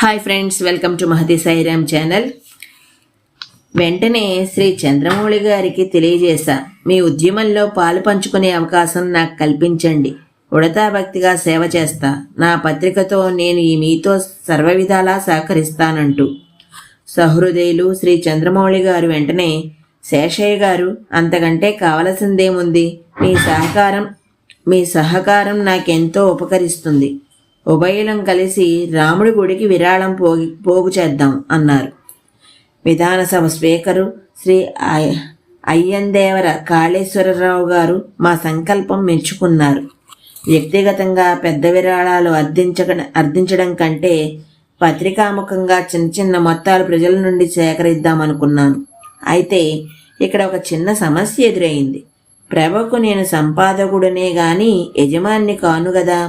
Hi friends, welcome to Mahathi Sairam channel. వెంటనే శ్రీ చంద్రమౌళి గారికి తెలియజేశా, మీ ఉద్యమంలో పాలు పంచుకునే అవకాశం నాకు కల్పించండి. ఉడతా భక్తిగా సేవ చేస్తా. నా పత్రికతో నేను మీతో సర్వవిధాలా సహకరిస్తానంటూ సహృదయులు శ్రీ చంద్రమౌళి గారు వెంటనే, శేషయ్య గారు, అంతకంటే కావలసిందేముంది? మీ సహకారం నాకెంతో ఉపకరిస్తుంది. ఉభయలం కలిసి రాముడి గుడికి విరాళం పోగు చేద్దాం అన్నారు. విధానసభ స్పీకరు శ్రీ అయ్యందేవర కాళేశ్వరరావు గారు మా సంకల్పం మెచ్చుకున్నారు. వ్యక్తిగతంగా పెద్ద విరాళాలు అర్థించడం కంటే పత్రికాముఖంగా చిన్న చిన్న మొత్తాలు ప్రజల నుండి సేకరిద్దామనుకున్నాను. అయితే ఇక్కడ ఒక చిన్న సమస్య ఎదురైంది. ప్రభకు నేను సంపాదకుడనే గాని యజమాని కాను గదా.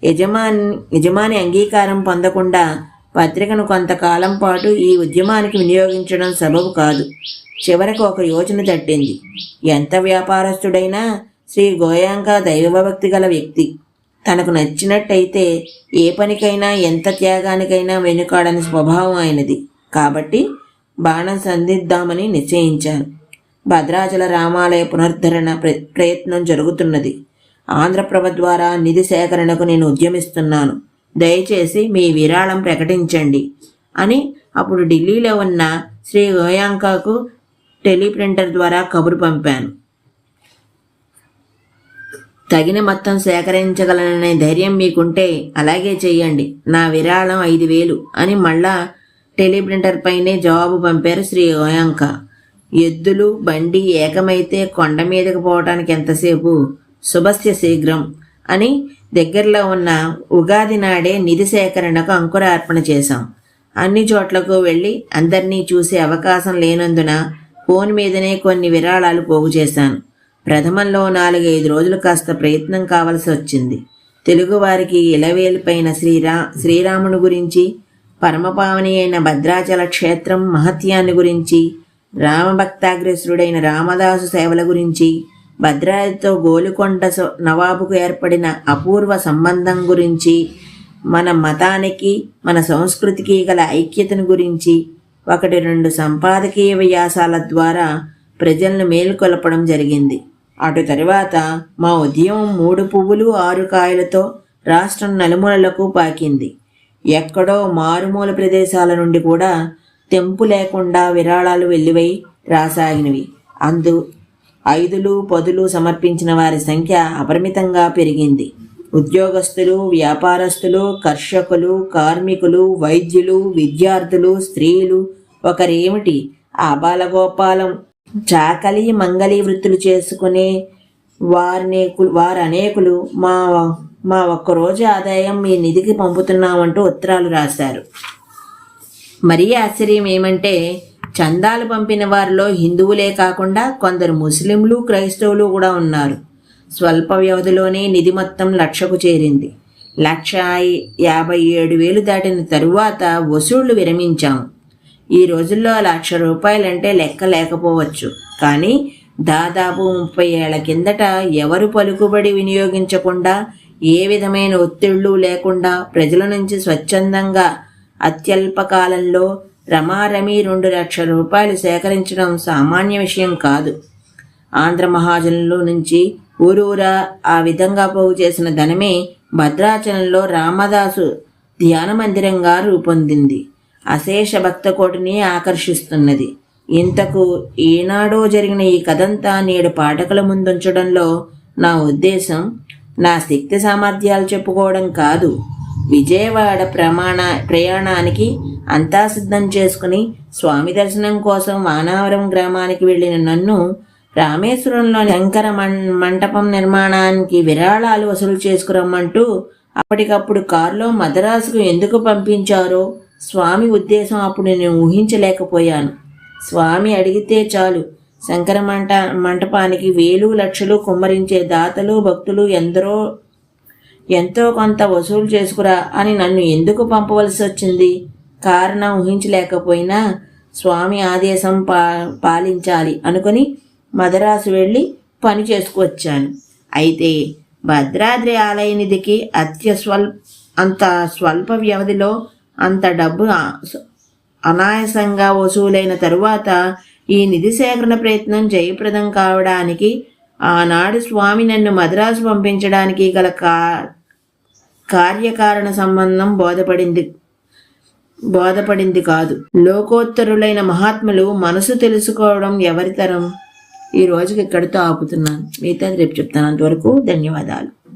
యజమాని అంగీకారం పొందకుండా పత్రికను కొంతకాలం పాటు ఈ ఉద్యమానికి వినియోగించడం సబబు కాదు. చివరకు ఒక యోచన తట్టింది. ఎంత వ్యాపారస్తుడైనా శ్రీ గోయాంక దైవభక్తి గల వ్యక్తి. తనకు నచ్చినట్టయితే ఏ పనికైనా ఎంత త్యాగానికైనా వెనుకాడని స్వభావం ఆయనది. కాబట్టి బాణం సంధిద్దామని నిశ్చయించాను. భద్రాచల రామాలయ పునరుద్ధరణ ప్రయత్నం జరుగుతున్నది. ఆంధ్రప్రభ ద్వారా నిధి సేకరణకు నేను ఉద్యమిస్తున్నాను. దయచేసి మీ విరాళం ప్రకటించండి అని అప్పుడు ఢిల్లీలో ఉన్న శ్రీ గోయాంకకు టెలిప్రింటర్ ద్వారా కబురు పంపాను. తగిన మొత్తం సేకరించగలననే ధైర్యం మీకుంటే అలాగే చెయ్యండి. నా విరాళం 5,000 అని మళ్ళా టెలిప్రింటర్ పైనే జవాబు పంపారు శ్రీ గోయాంక. ఎద్దులు బండి ఏకమైతే కొండ మీదకి పోవటానికి ఎంతసేపు? శుభస్య శీఘ్రం అని దగ్గరలో ఉన్న ఉగాది నాడే నిధి సేకరణకు అంకురార్పణ చేశాం. అన్ని చోట్లకు వెళ్ళి అందరినీ చూసే అవకాశం లేనందున ఫోన్ మీదనే కొన్ని విరాళాలు పోగు చేశాను. ప్రథమంలో 4-5 రోజులు కాస్త ప్రయత్నం కావలసి వచ్చింది. తెలుగువారికి ఇలవేలుపైన శ్రీరాముని గురించి, పరమపావని అయిన భద్రాచల క్షేత్రం మహత్యాన్ని గురించి, రామభక్తాగ్రసుడైన రామదాసు సేవల గురించి, భద్రాద్రితో గోలుకొండ నవాబుకు ఏర్పడిన అపూర్వ సంబంధం గురించి, మన మతానికి మన సంస్కృతికి గల ఐక్యతను గురించి 1-2 సంపాదకీయ వ్యాసాల ద్వారా ప్రజలను మేలుకొల్పడం జరిగింది. అటు తరువాత మా ఉద్యమం 3 పువ్వులు 6 కాయలతో రాష్ట్రం నలుమూలలకు పాకింది. ఎక్కడో మారుమూల ప్రదేశాల నుండి కూడా తెంపు లేకుండా విరాళాలు వెల్లివై రాసాగినవి. 5లు 10లు సమర్పించిన వారి సంఖ్య అపరిమితంగా పెరిగింది. ఉద్యోగస్తులు, వ్యాపారస్తులు, కర్షకులు, కార్మికులు, వైద్యులు, విద్యార్థులు, స్త్రీలు, ఒకరేమిటి ఆబాలగోపాలం, చాకలి మంగళి వృత్తులు చేసుకునే వారనేకులు మా ఒక్కరోజు ఆదాయం మీ నిధికి పంపుతున్నామంటూ ఉత్తరాలు రాశారు. మరీ ఆశ్చర్యం ఏమంటే, చందాలు పంపిన వారిలో హిందువులే కాకుండా కొందరు ముస్లింలు, క్రైస్తవులు కూడా ఉన్నారు. స్వల్ప వ్యవధిలోనే నిధి మొత్తం 1,00,000కు చేరింది. 1,57,000 దాటిన తరువాత వసూళ్లు విరమించాము. ఈ రోజుల్లో 1,00,000 రూపాయలంటే లెక్క లేకపోవచ్చు. కానీ దాదాపు 30 ఏళ్ల కిందట ఎవరు పలుకుబడి వినియోగించకుండా, ఏ విధమైన ఒత్తిళ్లు లేకుండా ప్రజల నుంచి స్వచ్ఛందంగా అత్యల్ప కాలంలో రమారమి 2,00,000 రూపాయలు సేకరించడం సామాన్య విషయం కాదు. ఆంధ్ర మహాజనుల నుంచి ఊరూరా ఆ విధంగా పోగు చేసిన ధనమే భద్రాచలంలో రామదాసు ధ్యాన మందిరంగా రూపొందింది. అశేష భక్తకోటిని ఆకర్షిస్తున్నది. ఇంతకు ఏనాడో జరిగిన ఈ కథంతా నేడు పాఠకుల ముందుంచడంలో నా ఉద్దేశం నా శక్తి సామర్థ్యాలు చెప్పుకోవడం కాదు. విజయవాడ ప్రయాణానికి అంతా సిద్ధం చేసుకుని స్వామి దర్శనం కోసం వానావరం గ్రామానికి వెళ్ళిన నన్ను రామేశ్వరంలోని శంకర మంటపం నిర్మాణానికి విరాళాలు వసూలు చేసుకురమ్మంటూ అప్పటికప్పుడు కారులో మద్రాసుకు ఎందుకు పంపించారో స్వామి ఉద్దేశం అప్పుడు నేను ఊహించలేకపోయాను. స్వామి అడిగితే చాలు శంకర మంటపానికి 1,000 లక్షలు కుమ్మరించే దాతలు, భక్తులు ఎంతో కొంత వసూలు చేసుకురా అని నన్ను ఎందుకు పంపవలసి వచ్చింది? కారణం ఊహించలేకపోయినా స్వామి ఆదేశం పాలించాలి అనుకుని మద్రాసు వెళ్ళి పని చేసుకువచ్చాను. అయితే భద్రాద్రి ఆలయ నిధికి అంత స్వల్ప వ్యవధిలో అంత డబ్బు అనాయాసంగా వసూలైన తరువాత ఈ నిధి సేకరణ ప్రయత్నం జయప్రదం కావడానికి ఆనాడు స్వామి నన్ను మద్రాసు పంపించడానికి గల కార్యకారణ సంబంధం బోధపడింది కాదు. లోకోత్తరులైన మహాత్ములు మనసు తెలుసుకోవడం ఎవరి తరం? ఈ రోజుకి ఇక్కడితో ఆపుతున్నాను. మిగతాది రేపు చెప్తాను. అంతవరకు ధన్యవాదాలు.